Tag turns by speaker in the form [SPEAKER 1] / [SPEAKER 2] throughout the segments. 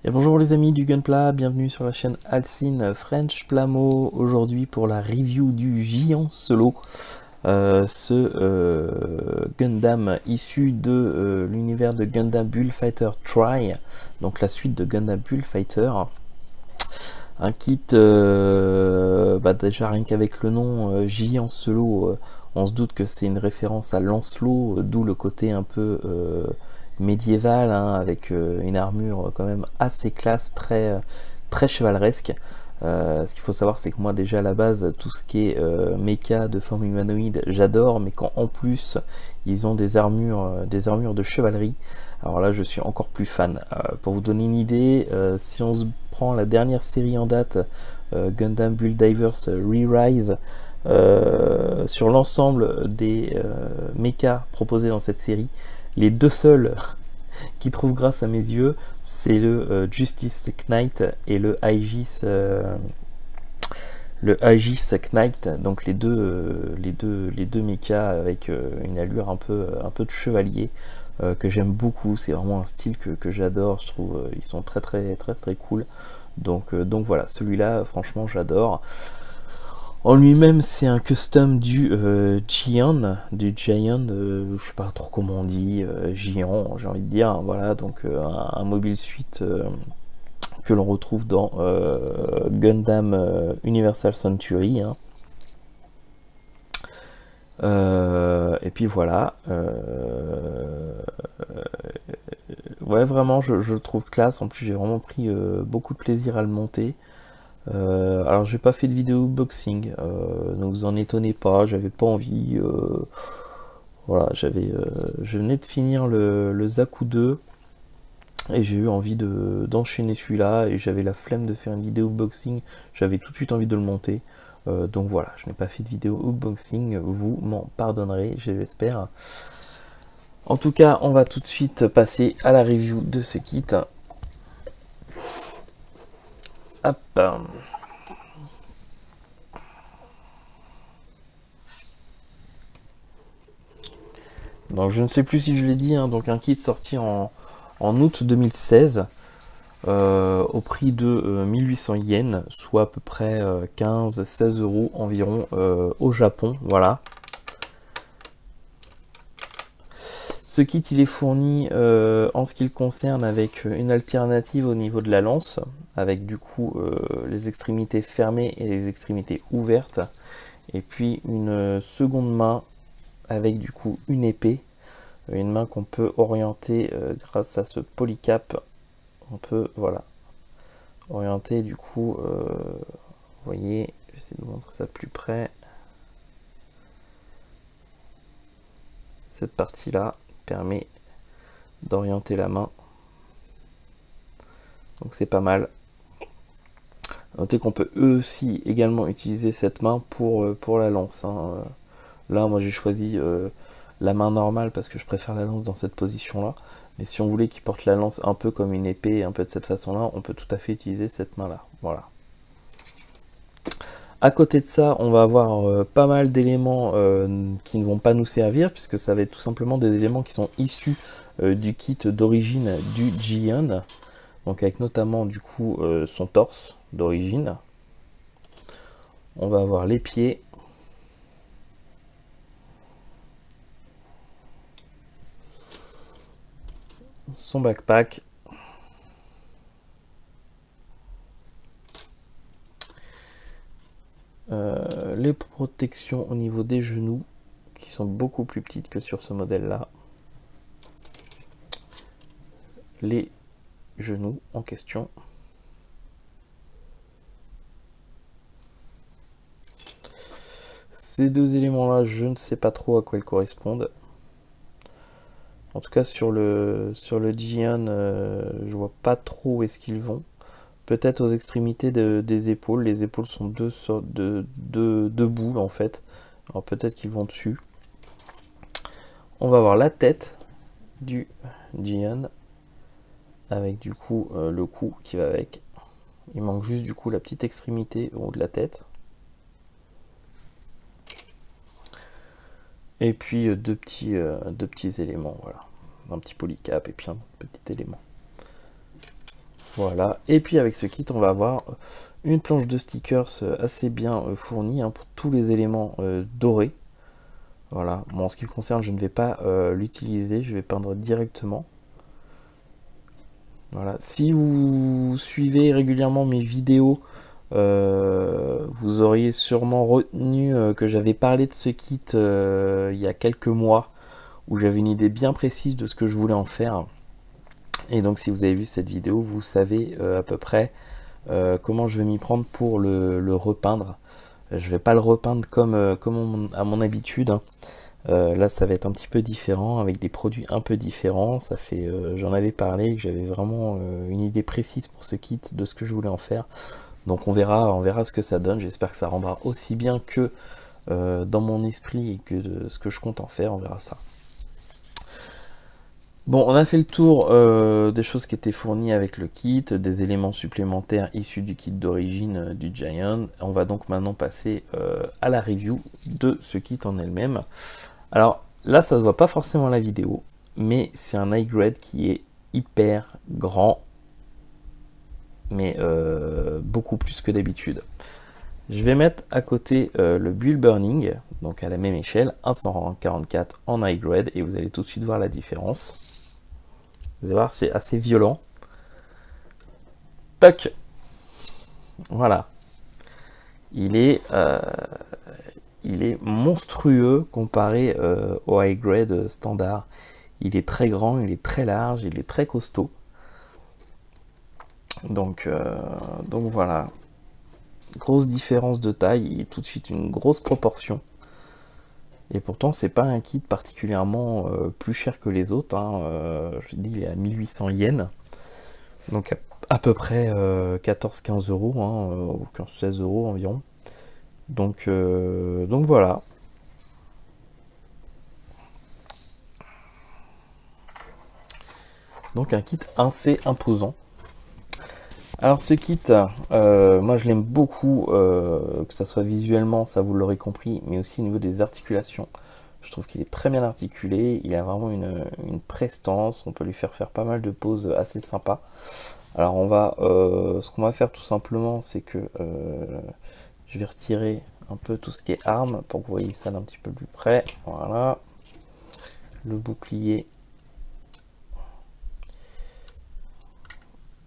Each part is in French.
[SPEAKER 1] Et bonjour les amis du Gunpla, bienvenue sur la chaîne Alcine French Plamo. Aujourd'hui pour la review du Giant Solo, Gundam issu de l'univers de Gundam Bullfighter Tri, donc la suite de Gundam Bullfighter. Un kit, déjà rien qu'avec le nom Giant Solo, on se doute que c'est une référence à Lancelot, d'où le côté un peu médiéval, hein, avec une armure quand même assez classe, très chevaleresque. Ce qu'il faut savoir, c'est que moi déjà à la base, tout ce qui est mecha de forme humanoïde, j'adore, mais quand en plus ils ont des armures de chevalerie, alors là je suis encore plus fan. Pour vous donner une idée, si on se prend la dernière série en date, Gundam Build Divers Re-Rise, sur l'ensemble des mechas proposés dans cette série, les deux seuls qui trouvent grâce à mes yeux, c'est le Justice Knight et le Aegis Knight, donc les deux mechas avec une allure un peu de chevalier, que j'aime beaucoup. C'est vraiment un style que j'adore. Je trouve ils sont très cool. Donc voilà, celui-là franchement j'adore. En lui-même, c'est un custom du Giant, je sais pas trop comment on dit, Giant, j'ai envie de dire, voilà, donc un mobile suite que l'on retrouve dans Gundam Universal Century, hein. Et puis voilà, ouais, vraiment, je le trouve classe. En plus, j'ai vraiment pris beaucoup de plaisir à le monter. Alors j'ai pas fait de vidéo unboxing, ne vous en étonnez pas, j'avais pas envie. Voilà, je venais de finir le Zaku 2 et j'ai eu envie d'enchaîner celui-là et j'avais la flemme de faire une vidéo unboxing, j'avais tout de suite envie de le monter. Donc voilà, je n'ai pas fait de vidéo unboxing, vous m'en pardonnerez, j'espère. En tout cas, on va tout de suite passer à la review de ce kit. Hop. Donc je ne sais plus si je l'ai dit, hein, donc un kit sorti en août 2016 au prix de 1800 yens, soit à peu près 15-16 euros environ au Japon. Voilà. Ce kit il est fourni en ce qui le concerne avec une alternative au niveau de la lance, avec du coup les extrémités fermées et les extrémités ouvertes, et puis une seconde main avec du coup une épée. Une main qu'on peut orienter grâce à ce polycap. On peut, voilà, orienter du coup, vous voyez, j'essaie de vous montrer ça de plus près. Cette partie-là permet d'orienter la main. Donc c'est pas mal. Notez qu'on peut aussi également utiliser cette main pour la lance, hein. Là, moi j'ai choisi la main normale parce que je préfère la lance dans cette position-là. Mais si on voulait qu'il porte la lance un peu comme une épée, un peu de cette façon-là, on peut tout à fait utiliser cette main-là. Voilà. À côté de ça, on va avoir pas mal d'éléments qui ne vont pas nous servir, puisque ça va être tout simplement des éléments qui sont issus du kit d'origine du Giant. Donc avec notamment du coup son torse d'origine. On va avoir les pieds. Son backpack. Les protections au niveau des genoux, qui sont beaucoup plus petites que sur ce modèle-là. Les genoux en question. Ces deux éléments-là, je ne sais pas trop à quoi ils correspondent. En tout cas, sur le Giant, je vois pas trop où est-ce qu'ils vont. Peut-être aux extrémités des épaules. Les épaules sont deux sortes de boules en fait. Alors peut-être qu'ils vont dessus. On va voir la tête du Giant avec du coup le cou qui va avec. Il manque juste du coup la petite extrémité au haut de la tête. Et puis deux petits éléments, voilà. Un petit polycap et puis un petit élément. Voilà, et puis avec ce kit, on va avoir une planche de stickers assez bien fournie hein, pour tous les éléments dorés. Voilà, bon, en ce qui me concerne, je ne vais pas l'utiliser, je vais peindre directement. Voilà, si vous suivez régulièrement mes vidéos, vous auriez sûrement retenu que j'avais parlé de ce kit il y a quelques mois, où j'avais une idée bien précise de ce que je voulais en faire. Et donc si vous avez vu cette vidéo, vous savez à peu près comment je vais m'y prendre pour le repeindre. Je vais pas le repeindre comme à mon habitude, hein. Là ça va être un petit peu différent, avec des produits un peu différents. Ça fait, j'en avais parlé, que j'avais vraiment une idée précise pour ce kit, de ce que je voulais en faire. Donc on verra ce que ça donne. J'espère que ça rendra aussi bien que dans mon esprit et que de ce que je compte en faire. On verra ça. Bon, on a fait le tour des choses qui étaient fournies avec le kit, des éléments supplémentaires issus du kit d'origine du Giant. On va donc maintenant passer à la review de ce kit en elle-même. Alors là, ça se voit pas forcément à la vidéo, mais c'est un high grade qui est hyper grand, mais beaucoup plus que d'habitude. Je vais mettre à côté le Build Burning, donc à la même échelle, 144 en high grade, et vous allez tout de suite voir la différence. Vous allez voir, c'est assez violent. Toc. Voilà. Il est monstrueux comparé au high grade standard. Il est très grand, il est très large, il est très costaud. Donc voilà. Grosse différence de taille et tout de suite une grosse proportion. Et pourtant, c'est pas un kit particulièrement plus cher que les autres, hein. Je dis, il est à 1800 yens. Donc à peu près 14-15 euros, hein, ou 15-16 euros environ. Donc voilà. Donc un kit assez imposant. Alors ce kit, moi je l'aime beaucoup, que ça soit visuellement, ça vous l'aurez compris, mais aussi au niveau des articulations. Je trouve qu'il est très bien articulé, il a vraiment une prestance, on peut lui faire pas mal de poses assez sympas. Alors ce qu'on va faire tout simplement, c'est que je vais retirer un peu tout ce qui est armes pour que vous voyez ça d'un petit peu plus près. Voilà, le bouclier.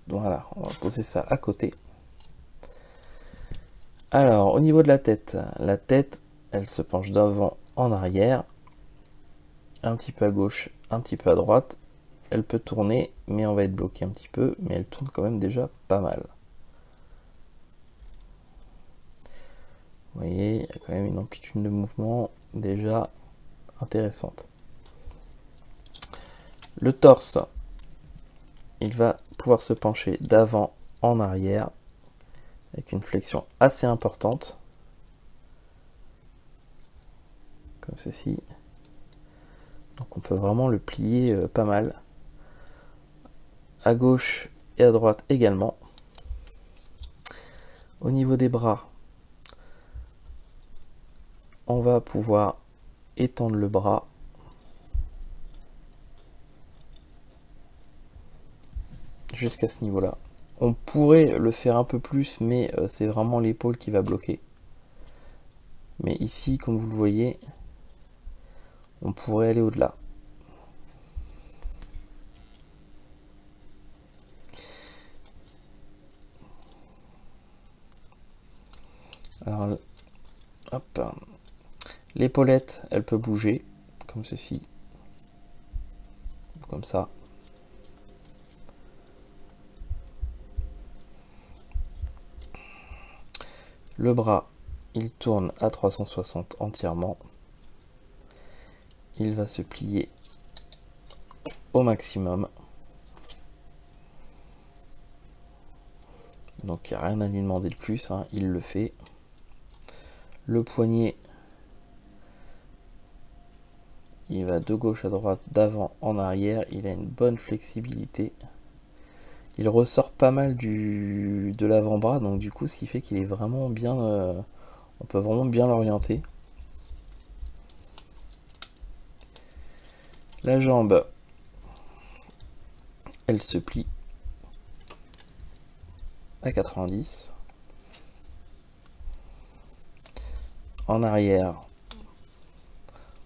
[SPEAKER 1] Voilà, on va poser ça à côté. Alors, au niveau de la tête, elle se penche d'avant en arrière, un petit peu à gauche, un petit peu à droite. Elle peut tourner, mais on va être bloqué un petit peu, mais elle tourne quand même déjà pas mal. Vous voyez, il y a quand même une amplitude de mouvement déjà intéressante. Le torse, il va pouvoir se pencher d'avant en arrière, avec une flexion assez importante, comme ceci. Donc on peut vraiment le plier pas mal. À gauche et à droite également. Au niveau des bras, on va pouvoir étendre le bras jusqu'à ce niveau-là. On pourrait le faire un peu plus, mais c'est vraiment l'épaule qui va bloquer. Mais ici, comme vous le voyez, on pourrait aller au-delà. Alors, hop, l'épaulette, elle peut bouger, comme ceci, comme ça. Le bras, il tourne à 360 entièrement. Il va se plier au maximum. Donc il n'y a rien à lui demander de plus, hein, il le fait. Le poignet, il va de gauche à droite, d'avant en arrière, il a une bonne flexibilité. Il ressort pas mal de l'avant-bras, donc du coup ce qui fait qu'il est vraiment bien, on peut vraiment bien l'orienter. La jambe, elle se plie à 90. En arrière,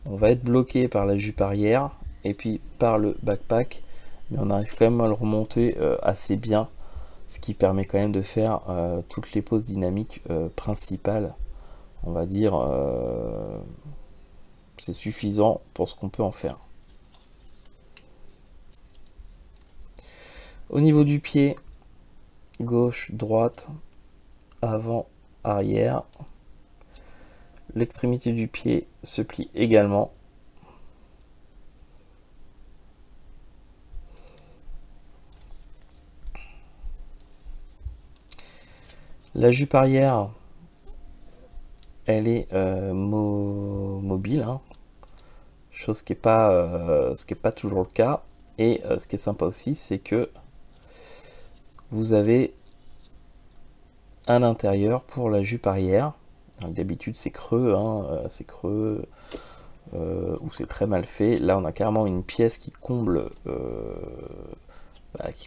[SPEAKER 1] on va être bloqué par la jupe arrière et puis par le backpack, mais on arrive quand même à le remonter assez bien, ce qui permet quand même de faire toutes les poses dynamiques principales. On va dire c'est suffisant pour ce qu'on peut en faire. Au niveau du pied, gauche, droite, avant, arrière, l'extrémité du pied se plie également. La jupe arrière, elle est mobile, hein. Chose qui n'est pas toujours le cas. Et ce qui est sympa aussi, c'est que vous avez un intérieur pour la jupe arrière. D'habitude c'est creux, hein, c'est creux ou c'est très mal fait. Là on a carrément une pièce qui comble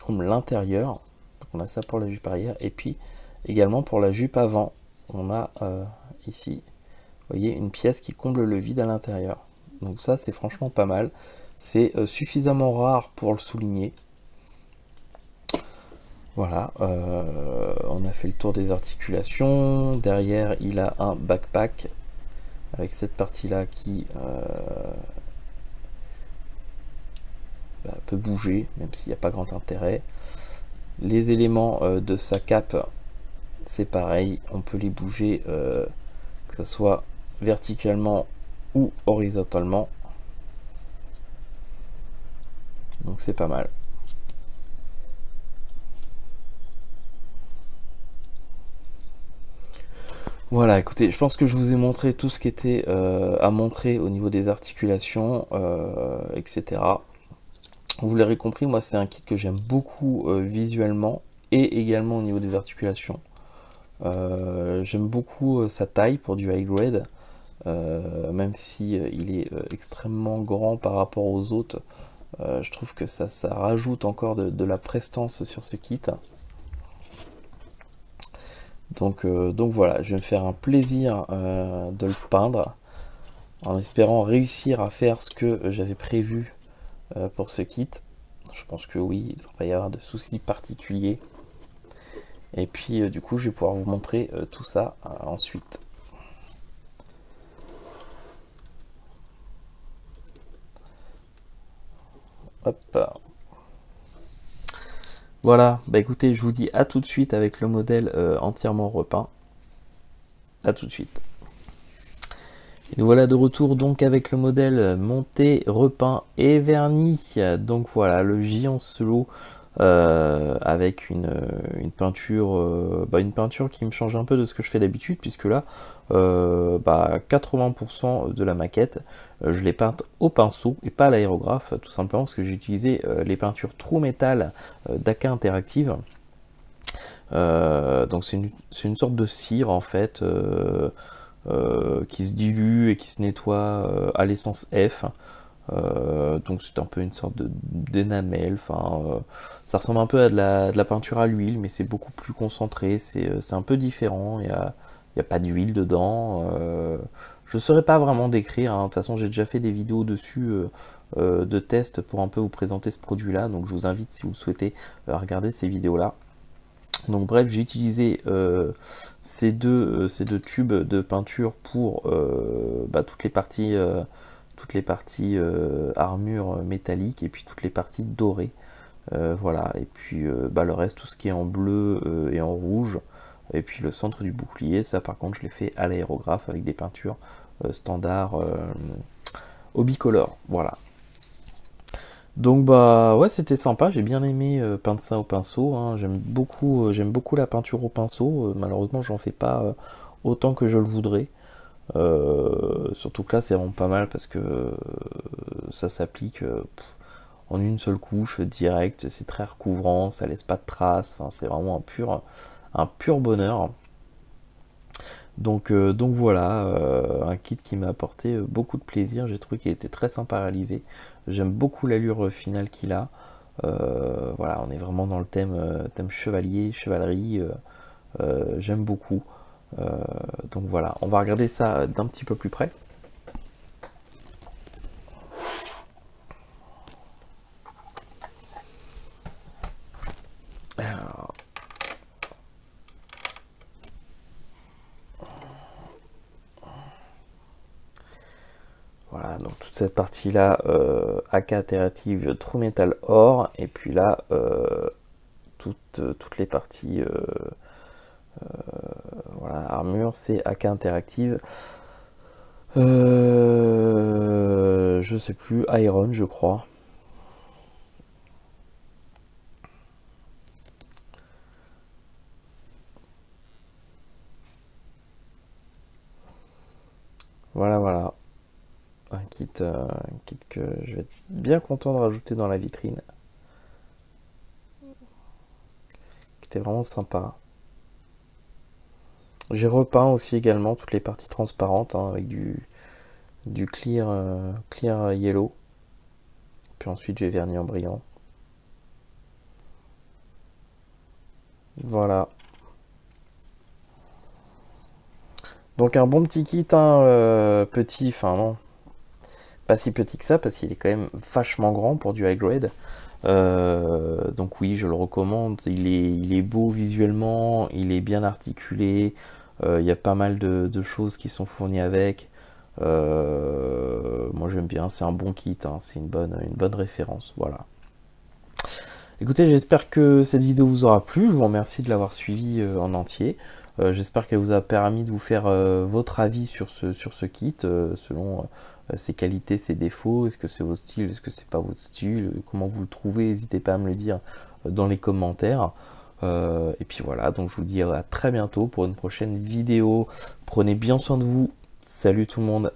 [SPEAKER 1] l'intérieur. Donc on a ça pour la jupe arrière et puis également pour la jupe avant. On a ici, vous voyez, une pièce qui comble le vide à l'intérieur. Donc ça c'est franchement pas mal. C'est suffisamment rare pour le souligner. Voilà, on a fait le tour des articulations. Derrière, il a un backpack avec cette partie-là qui peut bouger, même s'il n'y a pas grand intérêt. Les éléments de sa cape, c'est pareil, on peut les bouger, que ce soit verticalement ou horizontalement. Donc c'est pas mal. Voilà, écoutez, je pense que je vous ai montré tout ce qui était à montrer au niveau des articulations, etc. Vous l'aurez compris, moi c'est un kit que j'aime beaucoup visuellement et également au niveau des articulations. J'aime beaucoup sa taille pour du high grade, même si il est extrêmement grand par rapport aux autres. Je trouve que ça rajoute encore de la prestance sur ce kit. Donc voilà, je vais me faire un plaisir de le peindre en espérant réussir à faire ce que j'avais prévu pour ce kit. Je pense que oui, il ne devrait pas y avoir de soucis particuliers. Et puis du coup, je vais pouvoir vous montrer tout ça ensuite. Hop. Voilà, bah écoutez, je vous dis à tout de suite avec le modèle entièrement repeint. À tout de suite. Et nous voilà de retour donc avec le modèle monté, repeint et verni. Donc voilà, le Giant Solo avec une peinture une peinture qui me change un peu de ce que je fais d'habitude, puisque là 80% de la maquette je l'ai peinte au pinceau et pas à l'aérographe, tout simplement parce que j'ai utilisé les peintures True Metal d'Aka Interactive. Donc c'est une sorte de cire en fait, qui se dilue et qui se nettoie à l'essence F. Donc c'est un peu une sorte d'énamel, enfin ça ressemble un peu à de la peinture à l'huile, mais c'est beaucoup plus concentré, c'est un peu différent, il y a pas d'huile dedans. Je ne saurais pas vraiment décrire, hein. De toute façon j'ai déjà fait des vidéos dessus de tests pour un peu vous présenter ce produit là, donc je vous invite, si vous le souhaitez, à regarder ces vidéos là. Donc bref, j'ai utilisé ces deux tubes de peinture pour toutes les parties armure métallique et puis toutes les parties dorées. Voilà, et puis le reste, tout ce qui est en bleu et en rouge. Et puis le centre du bouclier, ça par contre je l'ai fait à l'aérographe avec des peintures standard au bicolore. Voilà. Donc bah ouais, c'était sympa, j'ai bien aimé peindre ça au pinceau, hein. J'aime beaucoup la peinture au pinceau, malheureusement j'en fais pas autant que je le voudrais. Surtout que là c'est vraiment pas mal parce que ça s'applique en une seule couche direct, c'est très recouvrant, ça laisse pas de traces, enfin, c'est vraiment un pur bonheur. Donc voilà, un kit qui m'a apporté beaucoup de plaisir, j'ai trouvé qu'il était très sympa à réaliser. J'aime beaucoup l'allure finale qu'il a. Voilà, on est vraiment dans le thème chevalier, chevalerie. J'aime beaucoup. Donc voilà, on va regarder ça d'un petit peu plus près. Alors, voilà, donc toute cette partie-là, AK interactive True Metal Or, et puis là, toutes les parties, voilà, armure, c'est AK interactive. Je sais plus, Iron, je crois. Voilà, voilà. Un kit que je vais être bien content de rajouter dans la vitrine. Qui était vraiment sympa. J'ai repeint aussi également toutes les parties transparentes hein, avec du clear yellow. Puis ensuite j'ai verni en brillant. Voilà. Donc un bon petit kit, hein, petit, enfin non, pas si petit que ça parce qu'il est quand même vachement grand pour du high grade. Donc oui, je le recommande. Il est beau visuellement, il est bien articulé. Il y a pas mal de choses qui sont fournies avec. Moi j'aime bien, c'est un bon kit, hein, c'est une bonne référence. Voilà. Écoutez, j'espère que cette vidéo vous aura plu. Je vous remercie de l'avoir suivi en entier. J'espère qu'elle vous a permis de vous faire votre avis sur ce kit, selon ses qualités, ses défauts. Est-ce que c'est votre style, est-ce que c'est pas votre style, comment vous le trouvez, n'hésitez pas à me le dire dans les commentaires. Et puis voilà, donc je vous dis à très bientôt pour une prochaine vidéo. Prenez bien soin de vous. Salut tout le monde.